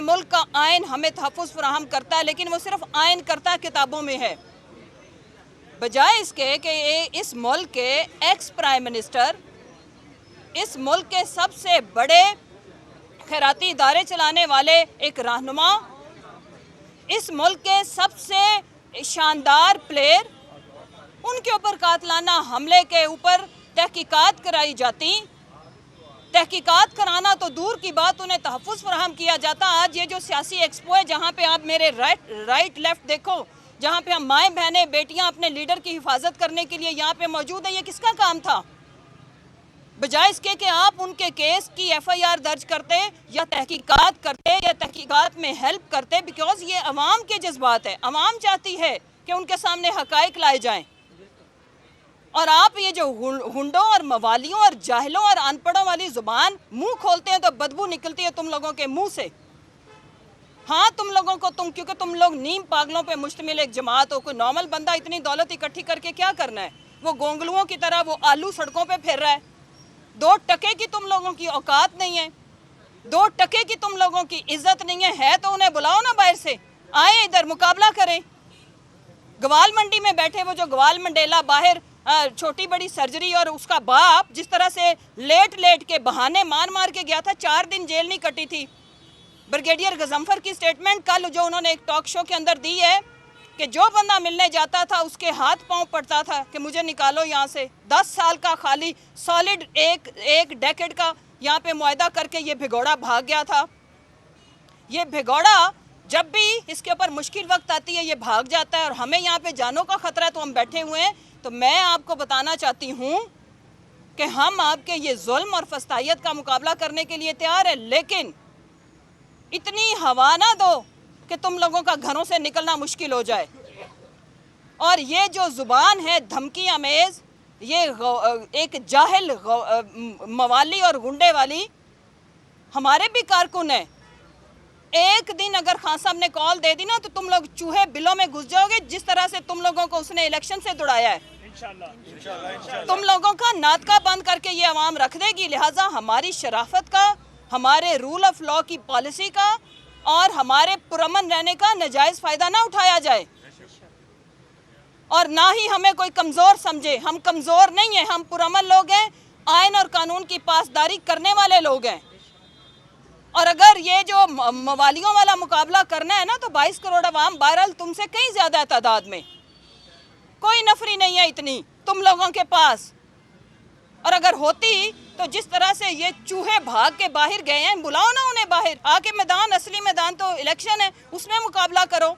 मुल्क का आइन हमें तहफ़्फ़ुज़ फराहम करता है, लेकिन वो सिर्फ आइन करता है, किताबों में है। बजाय इसके कि इस मुल्क के एक्स प्राइम मिनिस्टर, इस मुल्क के सबसे बड़े खैराती इदारे चलाने वाले एक रहनुमा, इस मुल्क के सबसे शानदार प्लेयर, उनके ऊपर कातलाना हमले के ऊपर तहकीकात कराई जाती। तहकीकात कराना तो दूर की बात, उन्हें तहफ़्फ़ुज़ फराहम किया जाता। आज ये जो सियासी एक्सपो है, जहाँ पे आप मेरे राइट लेफ्ट देखो, जहाँ पे हम माएँ बहनें बेटियाँ अपने लीडर की हिफाजत करने के लिए यहाँ पे मौजूद हैं, ये किसका काम था? बजाय इसके कि आप उनके केस की FIR दर्ज करते या तहकीकात करते या तहकीकात में हेल्प करते, बिकॉज ये अवाम के जज्बात है। अवाम चाहती है कि उनके सामने हकाइक लाए जाएं, और आप ये जो हुंडों और मवालियों और जाहिलों और अनपढ़ों वाली ज़ुबान मुंह खोलते हैं तो बदबू निकलती है तुम लोगों के मुंह से। हाँ, तुम लोगों को क्योंकि तुम लोग नीम पागलों पे मुश्तमिल एक जमात हो। कोई नॉर्मल बंदा इतनी दौलत इकट्ठी करके क्या करना है? वो गोंगलुओं की तरह वो आलू सड़कों पे फिर रहा है। 2 टके की तुम लोगों की औकात नहीं है, 2 टके की तुम लोगों की इज्जत नहीं है तो उन्हें बुलाओ ना, बाहर से आए, इधर मुकाबला करें। गवाल मंडी में बैठे वो जो गवाल मंडेला बाहर छोटी बड़ी सर्जरी, और उसका बाप जिस तरह से लेट के बहाने मार मार के गया था, 4 दिन जेल नहीं कटी थी। ब्रिगेडियर गजम्फर की स्टेटमेंट कल जो उन्होंने एक टॉक शो के अंदर दी है कि जो बंदा मिलने जाता था उसके हाथ पांव पड़ता था कि मुझे निकालो यहाँ से। 10 साल का खाली सॉलिड एक डेकेड का यहाँ पे मुआहदा करके ये भिगोड़ा भाग गया था। ये भिगोड़ा जब भी इसके ऊपर मुश्किल वक्त आती है ये भाग जाता है, और हमें यहाँ पे जानों का खतरा है तो हम बैठे हुए हैं। तो मैं आपको बताना चाहती हूँ कि हम आपके ये जुल्म और फस्तायत का मुकाबला करने के लिए तैयार है, लेकिन इतनी हवा ना दो कि तुम लोगों का घरों से निकलना मुश्किल हो जाए। और ये जो ज़ुबान है धमकी अमेज़, ये एक जाहिल मवाली और गुंडे वाली, हमारे भी कारकुन है। एक दिन अगर खान साहब ने कॉल दे दी ना तो तुम लोग चूहे बिलों में घुस जाओगे, जिस तरह से तुम लोगों को उसने इलेक्शन से दौड़ाया है। इंशाल्लाह तुम लोगों का नाटका बंद करके ये आवाम रख देगी। लिहाजा हमारी शराफत का, हमारे रूल ऑफ लॉ की पॉलिसी का और हमारे पुरअमन रहने का नजायज़ फ़ायदा ना उठाया जाए, और ना ही हमें कोई कमज़ोर समझे। हम कमज़ोर नहीं हैं, हम पुरअमन लोग हैं, आइन और कानून की पासदारी करने वाले लोग हैं। और अगर ये जो मवालियों वाला मुकाबला करना है ना, तो 22 करोड़ अवाम बहरहाल तुमसे कहीं ज़्यादा तादाद में, कोई नफरी नहीं है इतनी तुम लोगों के पास। और अगर होती तो जिस तरह से ये चूहे भाग के बाहर गए हैं, बुलाओ ना उन्हें बाहर आके, मैदान, असली मैदान तो इलेक्शन है, उसमें मुकाबला करो,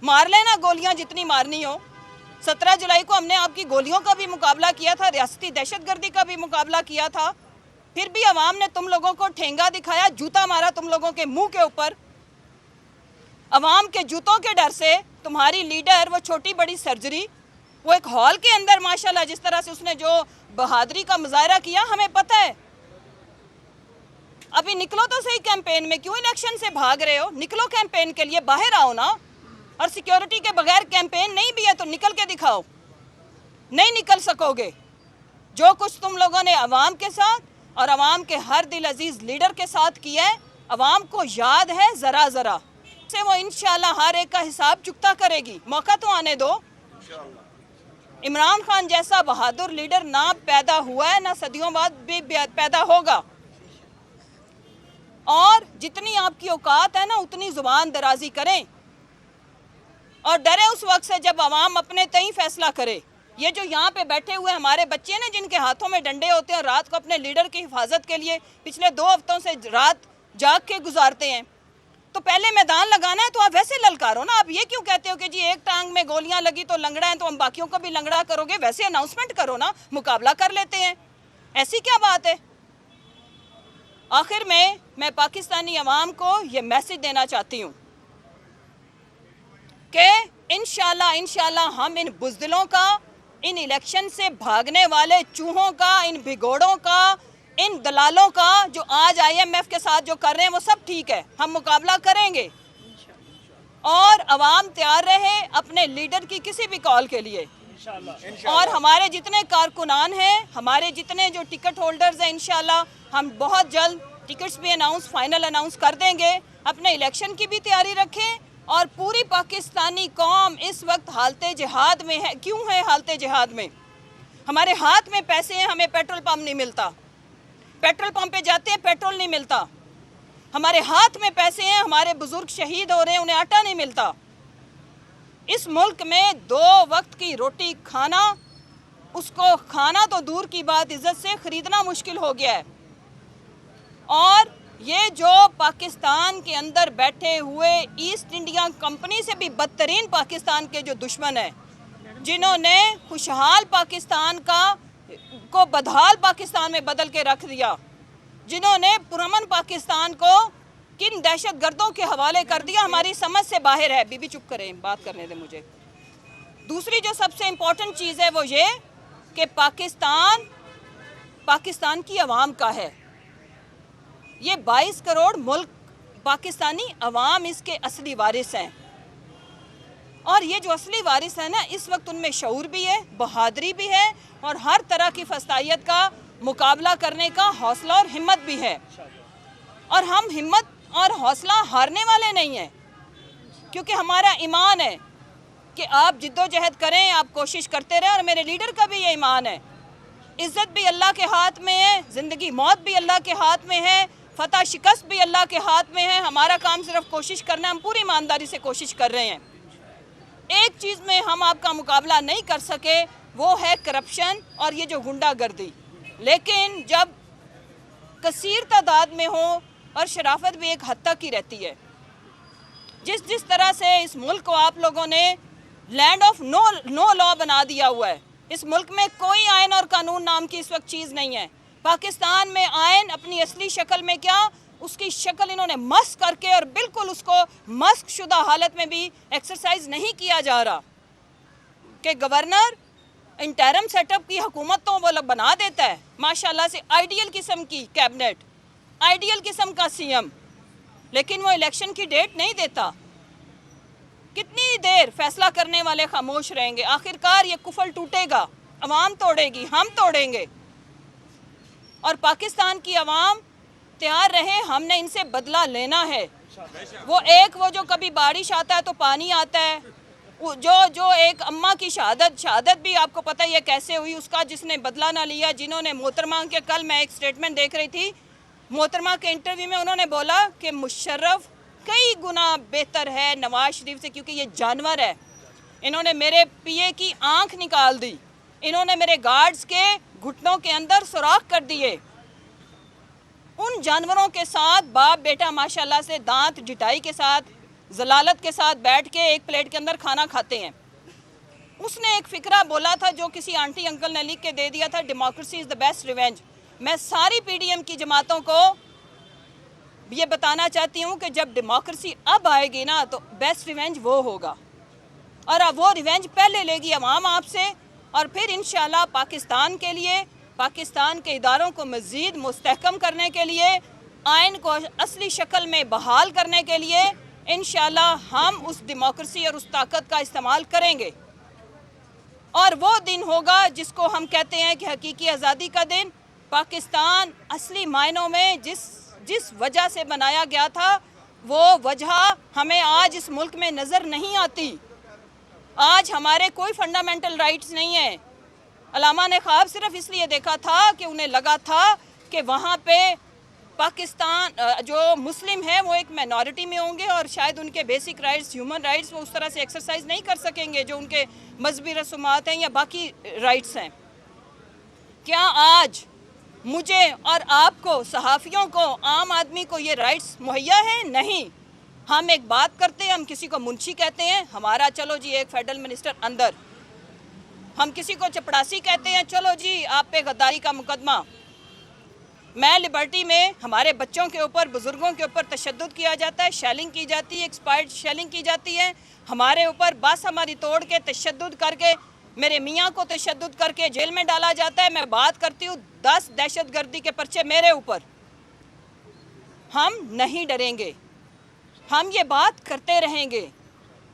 मार लेना गोलियां जितनी मारनी हो। 17 जुलाई को हमने आपकी गोलियों का भी मुकाबला किया था, रियासती दहशतगर्दी का भी मुकाबला किया था, फिर भी अवाम ने तुम लोगों को ठेंगा दिखाया, जूता मारा तुम लोगों के मुंह के ऊपर। अवाम के जूतों के डर से तुम्हारी लीडर वो छोटी बड़ी सर्जरी, वो एक हॉल के अंदर माशाल्लाह जिस तरह से उसने जो बहादुरी का मुजाहरा किया, हमें पता है। अभी निकलो तो सही कैंपेन में, क्यों इलेक्शन से भाग रहे हो? निकलो कैंपेन के लिए, बाहर आओ ना। और सिक्योरिटी के बगैर कैंपेन नहीं भी है तो निकल के दिखाओ। नहीं निकल सकोगे। जो कुछ तुम लोगों ने अवाम के साथ और अवाम के हर दिल अजीज लीडर के साथ किया है, अवाम को याद है ज़रा ज़रा से। वो इंशाल्लाह हर एक का हिसाब चुकता करेगी। मौका तो आने दो। इमरान खान जैसा बहादुर लीडर ना पैदा हुआ है, ना सदियों बाद भी पैदा होगा। और जितनी आपकी औकात है ना, उतनी जुबान दराजी करें और डरे उस वक्त से जब आवाम अपने तय फैसला करे। ये जो यहाँ पे बैठे हुए हमारे बच्चे ना, जिनके हाथों में डंडे होते हैं, रात को अपने लीडर की हिफाजत के लिए पिछले 2 हफ्तों से रात जाग के गुजारते हैं, तो पहले मैदान लगाना है तो आप वैसे ललकारो ना। आप ये क्यों कहते हो कि जी एक टांग में गोलियां लगी तो लंगड़ा है तो हम बाकियों को भी लंगड़ा करोगे? वैसे अनाउंसमेंट करो ना, मुकाबला कर लेते हैं। ऐसी क्या बात है? आखिर में मैं पाकिस्तानी अवाम को ये मैसेज देना चाहती हूँ कि इंशाल्लाह हम इन बुज़दिलों का, इन इलेक्शन से भागने वाले चूहों का, इन भिगोड़ों का, इन दलालों का जो आज IMF के साथ जो कर रहे हैं वो सब ठीक है, हम मुकाबला करेंगे। और अवाम तैयार रहे अपने लीडर की किसी भी कॉल के लिए। और हमारे जितने कारकुनान हैं, हमारे जितने जो टिकट होल्डर्स हैं, इंशाल्लाह हम बहुत जल्द टिकट्स भी फाइनल अनाउंस कर देंगे। अपने इलेक्शन की भी तैयारी रखें और पूरी पाकिस्तानी कौम इस वक्त हालते जिहाद में है। क्यों है हालते जिहाद में? हमारे हाथ में पैसे हैं, हमें पेट्रोल पंप नहीं मिलता। पेट्रोल पंप पे जाते हैं, पेट्रोल नहीं मिलता। हमारे हाथ में पैसे हैं, हमारे बुजुर्ग शहीद हो रहे हैं, उन्हें आटा नहीं मिलता। इस मुल्क में 2 वक्त की रोटी खाना, उसको खाना तो दूर की बात, इज्जत से खरीदना मुश्किल हो गया है। और ये जो पाकिस्तान के अंदर बैठे हुए ईस्ट इंडिया कंपनी से भी बदतरीन पाकिस्तान के जो दुश्मन हैं, जिन्होंने खुशहाल पाकिस्तान को बदहाल पाकिस्तान में बदल के रख दिया, जिन्होंने पुरअमन पाकिस्तान को किन दहशतगर्दों के हवाले कर दिया, हमारी समझ से बाहर है। बीबी चुप करें, बात करने दें मुझे। दूसरी जो सबसे इम्पोर्टेंट चीज़ है वो ये कि पाकिस्तान की आवाम का है। ये 22 करोड़ मुल्क पाकिस्तानी अवाम इसके असली वारिस हैं। और ये जो असली वारिस है ना, इस वक्त उनमें शऊर भी है, बहादुरी भी है और हर तरह की फसाइयत का मुकाबला करने का हौसला और हिम्मत भी है। और हम हिम्मत और हौसला हारने वाले नहीं हैं, क्योंकि हमारा ईमान है कि आप जिद्दोजहद करें, आप कोशिश करते रहें। और मेरे लीडर का भी ये ईमान है, इज़्ज़त भी अल्लाह के हाथ में है, ज़िंदगी मौत भी अल्लाह के हाथ में है, फतह शिकस्त भी अल्लाह के हाथ में है। हमारा काम सिर्फ कोशिश करना है, हम पूरी ईमानदारी से कोशिश कर रहे हैं। एक चीज़ में हम आपका मुकाबला नहीं कर सके, वो है करप्शन और ये जो गुंडागर्दी। लेकिन जब कसीर तादाद में हो और शराफत भी एक हद तक ही रहती है, जिस तरह से इस मुल्क को आप लोगों ने लैंड ऑफ नो लॉ बना दिया हुआ है। इस मुल्क में कोई आयन और कानून नाम की इस वक्त चीज़ नहीं है। पाकिस्तान में आयन अपनी असली शक्ल में क्या, उसकी शक्ल इन्होंने मस्क करके, और बिल्कुल उसको मस्क शुदा हालत में भी एक्सरसाइज नहीं किया जा रहा कि गवर्नर इंटरम सेटअप की हुकूमत तो वो लोग बना देता है माशाल्लाह से, आइडियल किस्म की कैबिनेट, आइडियल किस्म का सीएम, लेकिन वो इलेक्शन की डेट नहीं देता। कितनी देर फैसला करने वाले खामोश रहेंगे? आखिरकार ये कुफल टूटेगा, अवाम तोड़ेगी, हम तोड़ेंगे। और पाकिस्तान की अवाम तैयार रहे, हमने इनसे बदला लेना है। वो जो कभी बारिश आता है तो पानी आता है, जो एक अम्मा की शहादत भी आपको पता ही है कैसे हुई, उसका जिसने बदला ना लिया, जिन्होंने मोहतरमा के, कल मैं एक स्टेटमेंट देख रही थी, मोहतरमा के इंटरव्यू में उन्होंने बोला कि मुशर्रफ कई गुना बेहतर है नवाज शरीफ से, क्योंकि ये जानवर है। इन्होंने मेरे पीए की आंख निकाल दी, इन्होंने मेरे गार्ड्स के घुटनों के अंदर सुराख कर दिए। उन जानवरों के साथ बाप बेटा माशाल्लाह से दांत जिटाई के साथ, जलालत के साथ बैठ के एक प्लेट के अंदर खाना खाते हैं। उसने एक फ़िक्रा बोला था जो किसी आंटी अंकल ने लिख के दे दिया था, democracy is the best revenge. मैं सारी पीडीएम की जमातों को ये बताना चाहती हूँ कि जब डेमोक्रेसी अब आएगी ना, तो बेस्ट रिवेंज वो होगा, और अब वो रिवेंज पहले लेगी अवाम आपसे। और फिर इंशाल्लाह पाकिस्तान के लिए, पाकिस्तान के इदारों को मज़ीद मुस्तहकम करने के लिए, आइन को असली शक्ल में बहाल करने के लिए इंशाल्लाह हम उस डेमोक्रेसी और उस ताकत का इस्तेमाल करेंगे। और वो दिन होगा जिसको हम कहते हैं कि हकीकी आज़ादी का दिन। पाकिस्तान असली मायनों में जिस वजह से बनाया गया था, वो वजह हमें आज इस मुल्क में नज़र नहीं आती। आज हमारे कोई फंडामेंटल राइट्स नहीं है। अलामा ने ख्वाब सिर्फ इसलिए देखा था कि उन्हें लगा था कि वहाँ पे पाकिस्तान जो मुस्लिम है वो एक माइनॉरिटी में होंगे और शायद उनके बेसिक राइट्स, ह्यूमन राइट्स वो उस तरह से एक्सरसाइज नहीं कर सकेंगे जो उनके मजहबी रसूमात हैं या बाकी राइट्स हैं। क्या आज मुझे और आपको, सहाफ़ियों को, आम आदमी को ये राइट्स मुहैया है? नहीं। हम एक बात करते हैं, हम किसी को मुंशी कहते हैं, हमारा चलो जी एक फेडरल मिनिस्टर अंदर। हम किसी को चपड़ासी कहते हैं, चलो जी आप पे गद्दारी का मुकदमा। मैं लिबर्टी में हमारे बच्चों के ऊपर, बुज़ुर्गों के ऊपर तशद्दुद किया जाता है, शेलिंग की जाती है, एक्सपायर्ड शेलिंग की जाती है। हमारे ऊपर बस हमारी तोड़ के तशद्दुद करके, मेरे मियाँ को तशद्दुद करके जेल में डाला जाता है। मैं बात करती हूँ 10 दहशतगर्दी के पर्चे मेरे ऊपर। हम नहीं डरेंगे, हम ये बात करते रहेंगे,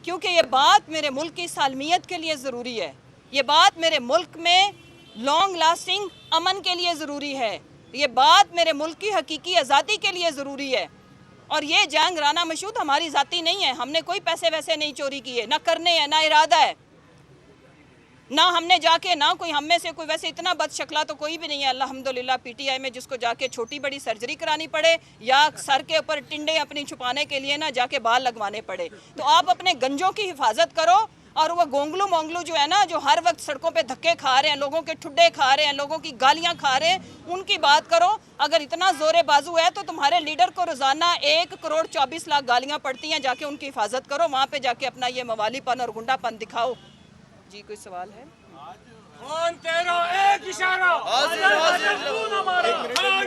क्योंकि ये बात मेरे मुल्क की सालमियत के लिए ज़रूरी है। ये बात मेरे मुल्क में लॉन्ग लास्टिंग अमन के लिए ज़रूरी है। ये बात मेरे मुल्क की हकीकी आज़ादी के लिए ज़रूरी है। और ये जंग राना मशहूद हमारी ज़ाती नहीं है, हमने कोई पैसे वैसे नहीं चोरी किए, ना करने हैं, ना इरादा है, ना हमने जाके, ना कोई हम में से कोई वैसे इतना बदशकला तो कोई भी नहीं है अल्हम्दुलिल्लाह पीटीआई में जिसको जाके छोटी बड़ी सर्जरी करानी पड़े या सर के ऊपर टिंडे अपनी छुपाने के लिए ना जाके बाल लगवाने पड़े। तो आप अपने गंजों की हिफाजत करो और वो गोंगलू मोंगलू जो है ना, जो हर वक्त सड़कों पे धक्के खा रहे हैं, लोगों के ठुड्डे खा रहे हैं, लोगों की गालियां खा रहे हैं, उनकी बात करो। अगर इतना जोरे बाजू है तो तुम्हारे लीडर को रोजाना 1,24,00,000 गालियां पड़ती हैं, जाके उनकी हिफाजत करो, वहाँ पे जाके अपना ये मवालीपन और गुंडापन दिखाओ। जी कोई सवाल है? खान तेरा एक इशारा, खान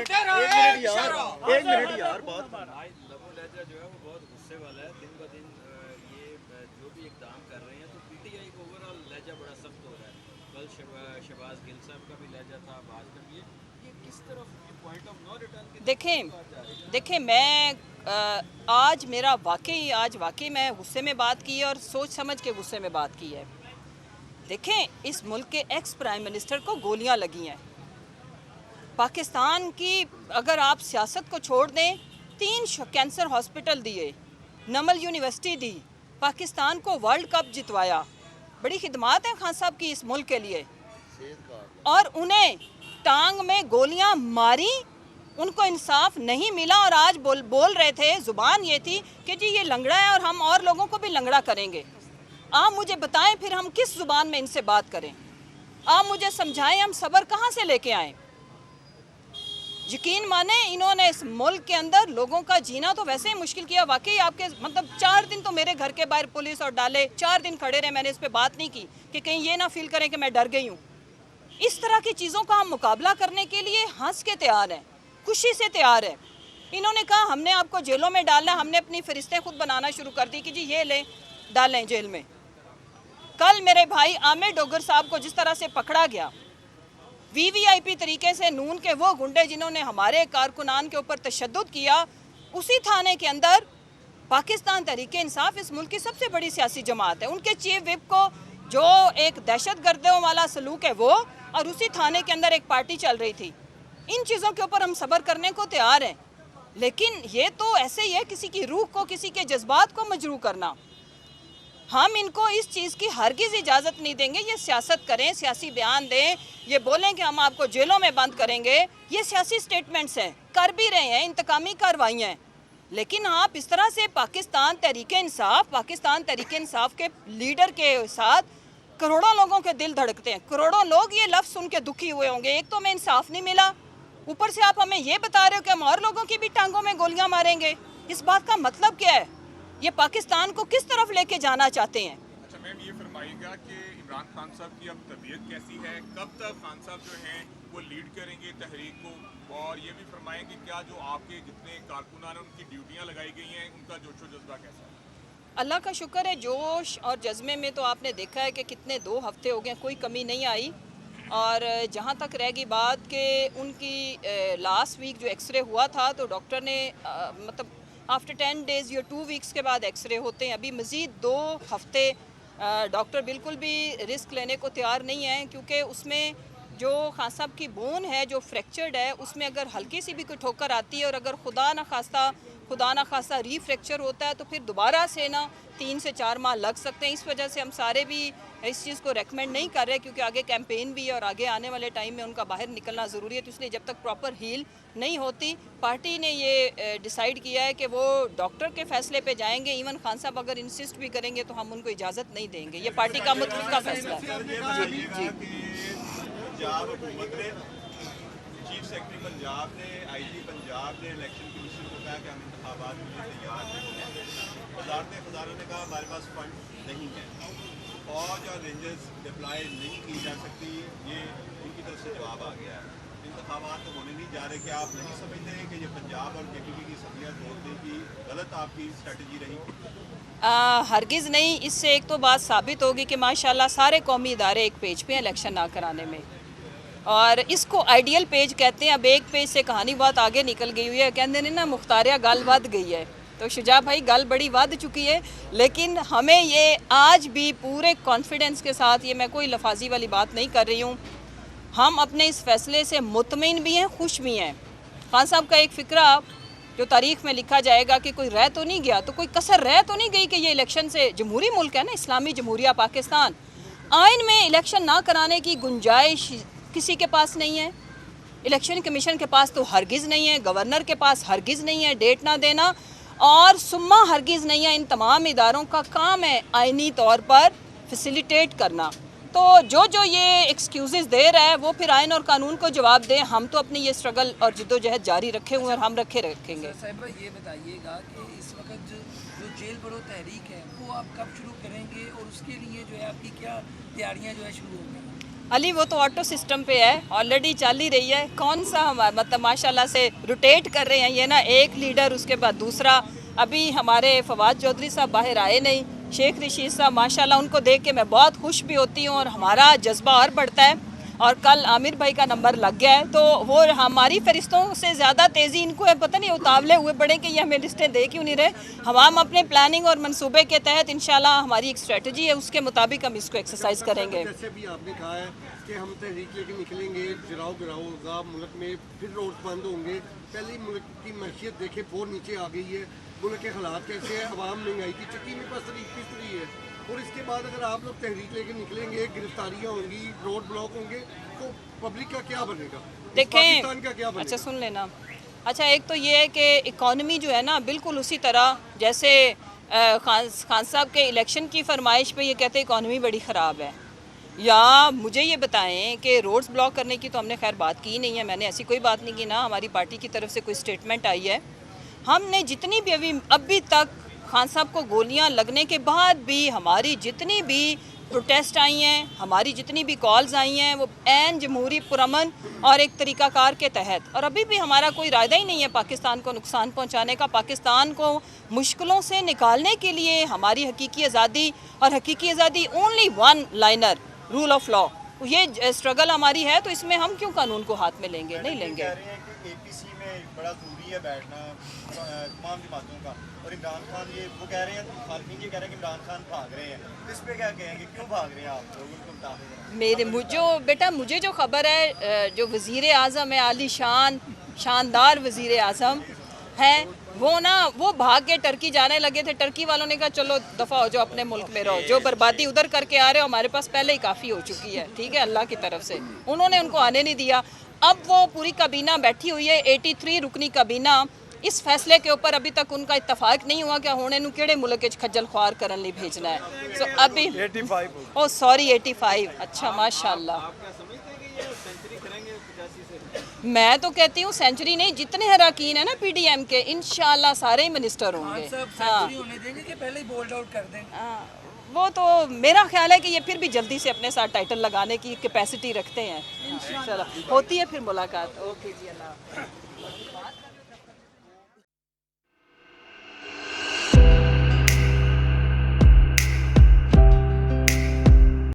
तेरा एक इशारा। एक मिनट यार, बहुत आज लबो लहजा जो है वो बहुत गुस्से वाला है। दिन ब दिन ये जो भी इकदाम कर रहे हैं तो पीटीआई का ओवरऑल लहजा बड़ा सख्त हो रहा है। कल शहबाज गिल साहब का भी लहजा था, आज का भी। ये किस तरफ पॉइंट ऑफ नो रिटर्न की देखें मैं आज मेरा वाकई मैं गुस्से में बात की है और सोच समझ के गुस्से में बात की है। देखें, इस मुल्क के एक्स प्राइम मिनिस्टर को गोलियां लगी हैं। पाकिस्तान की अगर आप सियासत को छोड़ दें, 3 कैंसर हॉस्पिटल दिए, नमल यूनिवर्सिटी दी, पाकिस्तान को वर्ल्ड कप जितवाया, बड़ी खिदमत है खान साहब की इस मुल्क के लिए। और उन्हें टांग में गोलियां मारी, उनको इंसाफ नहीं मिला और आज बोल रहे थे, जुबान ये थी कि जी ये लंगड़ा है और हम और लोगों को भी लंगड़ा करेंगे। आप मुझे बताएं फिर हम किस जुबान में इनसे बात करें? आप मुझे समझाएं हम सब्र कहाँ से लेके आएं? यकीन माने इन्होंने इस मुल्क के अंदर लोगों का जीना तो वैसे ही मुश्किल किया। वाकई आपके मतलब 4 दिन तो मेरे घर के बाहर पुलिस और डाले, 4 दिन खड़े रहे, मैंने इस पर बात नहीं की कि कहीं ये ना फील करें कि मैं डर गई हूँ। इस तरह की चीज़ों का हम मुकाबला करने के लिए हंस के तैयार हैं, खुशी से तैयार है। इन्होंने कहा हमने आपको जेलों में डालना, हमने अपनी फरिश्तें खुद बनाना शुरू कर दी कि जी ये लें डालें जेल में। कल मेरे भाई आमिर डोगर साहब को जिस तरह से पकड़ा गया, वीवीआईपी तरीके से नून के वो गुंडे जिन्होंने हमारे कारकुनान के ऊपर तशद्दुद किया, उसी थाने के अंदर पाकिस्तान तहरीके इंसाफ इस मुल्क की सबसे बड़ी सियासी जमात है, उनके चीफ विप को जो एक दहशतगर्दों वाला सलूक है वो, और उसी थाने के अंदर एक पार्टी चल रही थी। इन चीज़ों के ऊपर हम सब्र करने को तैयार हैं, लेकिन ये तो ऐसे ही है किसी की रूह को, किसी के जज्बात को मजरूह करना। हम इनको इस चीज़ की हरगिज़ इजाज़त नहीं देंगे। ये सियासत करें, सियासी बयान दें, ये बोलें कि हम आपको जेलों में बंद करेंगे, ये सियासी स्टेटमेंट्स हैं, कर भी रहे हैं, इंतकामी कार्रवाइयाँ हैं। लेकिन आप इस तरह से पाकिस्तान तहरीके इंसाफ के लीडर के साथ करोड़ों लोगों के दिल धड़कते हैं। करोड़ों लोग ये लफ्ज़ सुन के दुखी हुए होंगे, एक तो हमें इंसाफ नहीं मिला, ऊपर से आप हमें ये बता रहे हो कि हम और लोगों की भी टांगों में गोलियां मारेंगे। इस बात का मतलब क्या है? ये पाकिस्तान को किस तरफ लेके जाना चाहते हैं? अच्छा मैम, ये फरमाइएगा कि इमरान खान साहब की अब तबीयत कैसी है, कब तक खान साहब जो हैं वो लीड करेंगे तहरीक को, और ये भी फरमाएंगे क्या जो आपके जितने कारकुनान हैं उनकी ड्यूटियां लगाई गई हैं, उनका जोशो जज्बा कैसा है? अल्लाह का शुक्र है, जोश और जज्बे में तो आपने देखा है कि कितने 2 हफ्ते हो गए, कोई कमी नहीं आई। और जहाँ तक रहेगी बात कि उनकी लास्ट वीक जो एक्सरे हुआ था तो डॉक्टर ने मतलब आफ्टर 10 डेज़ या 2 वीक्स के बाद एक्सरे होते हैं। अभी मज़ीद 2 हफ्ते डॉक्टर बिल्कुल भी रिस्क लेने को तैयार नहीं है, क्योंकि उसमें जो खान साहब की बोन है जो फ्रैक्चर्ड है, उसमें अगर हल्की सी भी कोई ठोकर आती है और अगर खुदा ना खास्ता रीफ्रैक्चर होता है तो फिर दोबारा से ना 3 से 4 माह लग सकते हैं। इस वजह से हम सारे भी इस चीज़ को रेकमेंड नहीं कर रहे, क्योंकि आगे कैंपेन भी है और आगे आने वाले टाइम में उनका बाहर निकलना ज़रूरी है। तो इसलिए जब तक प्रॉपर हील नहीं होती, पार्टी ने ये डिसाइड किया है कि वो डॉक्टर के फैसले पे जाएंगे। इवन खान साहब अगर इंसिस्ट भी करेंगे तो हम उनको इजाज़त नहीं देंगे। ये पार्टी का मुतलका फैसला है। जी पंजाब हुकूमत ने, चीफ सेक्रेटरी पंजाब ने, आईजी पंजाब ने इलेक्शन कमीशन को कहा कि हम इंतखाबात के लिए तैयार नहीं हैं। वजारत खजाना ने कहा हमारे पास फंड नहीं है, फौज और रेंजर्स डिप्लॉय नहीं की जा सकती, ये उनकी तरफ से जवाब आ गया है। इंतखाबात तो होने नहीं जा रहे, कि आप नहीं समझते कि ये पंजाब और KPP की सदियाँ तोड़ने की गलत आपकी स्ट्रेटजी रही? हरगिज़ नहीं। इससे एक तो बात साबित होगी कि माशाल्लाह सारे कौमी इदारे एक पेज पे इलेक्शन ना कराने में, और इसको आइडियल पेज कहते हैं। अब एक पेज से कहानी बहुत आगे निकल गई हुई है, कहते हैं ना मुख्तारिया गल वध गई है। तो शुजा भाई गल बड़ी वध चुकी है, लेकिन हमें ये आज भी पूरे कॉन्फिडेंस के साथ, ये मैं कोई लफाजी वाली बात नहीं कर रही हूँ, हम अपने इस फैसले से मुतमिन भी हैं, खुश भी हैं। खान साहब का एक फ़िक्रा जो तारीख़ में लिखा जाएगा कि कोई रह तो नहीं गया, तो कोई कसर रह तो नहीं गई कि ये इलेक्शन से, जमहूरी मुल्क है ना, इस्लामी जमहूरिया पाकिस्तान, आइन में इलेक्शन ना कराने की गुंजाइश किसी के पास नहीं है। इलेक्शन कमीशन के पास तो हरगिज़ नहीं है, गवर्नर के पास हरगिज़ नहीं है डेट ना देना, और सुम्मा हरगिज़ नहीं है। इन तमाम इदारों का काम है आइनी तौर पर फैसिलिटेट करना। तो जो ये एक्सक्यूज़ेस दे रहा है वो फिर आइन और कानून को जवाब दें। हम तो अपनी ये स्ट्रगल और जिद्दोजहद जारी रखे हुए हैं और हम रखेंगे। साहिबा ये बताइएगा कि इस वक्त जो जेल बढ़ो तहरीक है वो आप कब शुरू करेंगे और उसके लिए जो है आपकी क्या तैयारियां जो है शुरू हो गई? अली वो तो ऑटो सिस्टम पे है, ऑलरेडी चल ही रही है। कौन सा हमारा मतलब माशाल्लाह से रोटेट कर रहे हैं ये ना, एक लीडर उसके बाद दूसरा। अभी हमारे फवाद चौधरी साहब बाहर आए नहीं, शेख रशीद साहब माशाल्लाह, उनको देख के मैं बहुत खुश भी होती हूँ और हमारा जज्बा और बढ़ता है। और कल आमिर भाई का नंबर लग गया है, तो वो हमारी फरिश्तों से ज़्यादा तेज़ी इनको है, पता नहीं उतावले हुए पड़े कि ये हमें लिस्टें दे क्यों नहीं रहे। हम अपने प्लानिंग और मंसूबे के तहत इंशाल्लाह हमारी एक स्ट्रेटजी है, उसके मुताबिक हम इसको एक्सरसाइज करेंगे। जैसे भी आपने कहा है कि हम तहरीक लेके निकलेंगे, गिराओ होगा मुल्क में, फिर रोड बंद होंगे। पहले मुल्क की मैशियत देखे बहुत नीचे आ गई है, मुल्क के हालात कैसे हैं, अवाम महंगाई की चक्की में किस तरीके है, और इसके बाद अगर आप लोग तहरीक लेके निकलेंगे, गिरफ्तारियाँ होंगी, रोड ब्लॉक होंगे, तो पब्लिक का क्या बनेगा, पाकिस्तान का क्या बनेगा? अच्छा सुन लेना। अच्छा एक तो ये है कि इकॉनमी जो है ना बिल्कुल उसी तरह जैसे खान साहब के इलेक्शन की फरमाइश पे ये कहते इकॉनमी बड़ी ख़राब है, या मुझे ये बताएं कि रोड्स ब्लॉक करने की तो हमने खैर बात की नहीं है, मैंने ऐसी कोई बात नहीं की, ना हमारी पार्टी की तरफ से कोई स्टेटमेंट आई है। हमने जितनी भी अभी तक खान साहब को गोलियां लगने के बाद भी हमारी जितनी भी प्रोटेस्ट आई हैं, हमारी जितनी भी कॉल्स आई हैं, वो ऐन जमहूरी पुरअमन और एक तरीक़ाकार के तहत, और अभी भी हमारा कोई इरादा ही नहीं है पाकिस्तान को नुकसान पहुंचाने का। पाकिस्तान को मुश्किलों से निकालने के लिए हमारी हकीकी आज़ादी, और हकीकी आज़ादी only one liner, rule of law, ये स्ट्रगल हमारी है। तो इसमें हम क्यों कानून को हाथ में लेंगे, नहीं लेंगे। कह रहे हैं कि APC में बड़ा ज़रूरी है बैठना तमाम जमातों का, और इमरान खान ये वो कह रहे हैं, खालिद ये कह रहे हैं कि इमरान खान भाग रहे हैं, तो इस पर क्या कहेंगे, क्यों भाग रहे हैं आप लोग, उनको बता दें। मुझे जो खबर है, जो वज़ीर आज़म है, आली शानदार वज़ीर आज़म है, वो भाग के टर्की जाने लगे थे। टर्की वालों ने कहा चलो दफ़ा हो जाओ, अपने मुल्क में रहो, जो बर्बादी उधर करके आ रहे हो हमारे पास पहले ही काफ़ी हो चुकी है, ठीक है, अल्लाह की तरफ से उन्होंने उनको आने नहीं दिया। अब वो पूरी काबीना बैठी हुई है, 83 रुकनी काबीना। इस फैसले के ऊपर अभी तक उनका इत्तफाक नहीं हुआ कि हुणे नूं किहड़े मुल्क च खज्जल ख्वार करन लई भेजना है। सो अभी 85 ओ सॉरी 85, अच्छा माशाल्लाह। मैं तो कहती हूँ सेंचुरी नहीं, जितने अरकान है ना PDM के इंशाल्लाह सारे ही मिनिस्टर होंगे। हाँ, होने देंगे कि पहले ही बोल्ड आउट कर दें। वो तो मेरा ख्याल है कि ये फिर भी जल्दी से अपने साथ टाइटल लगाने की कैपेसिटी रखते हैं। चलो होती है फिर मुलाकात। ओके जी, अल्लाह।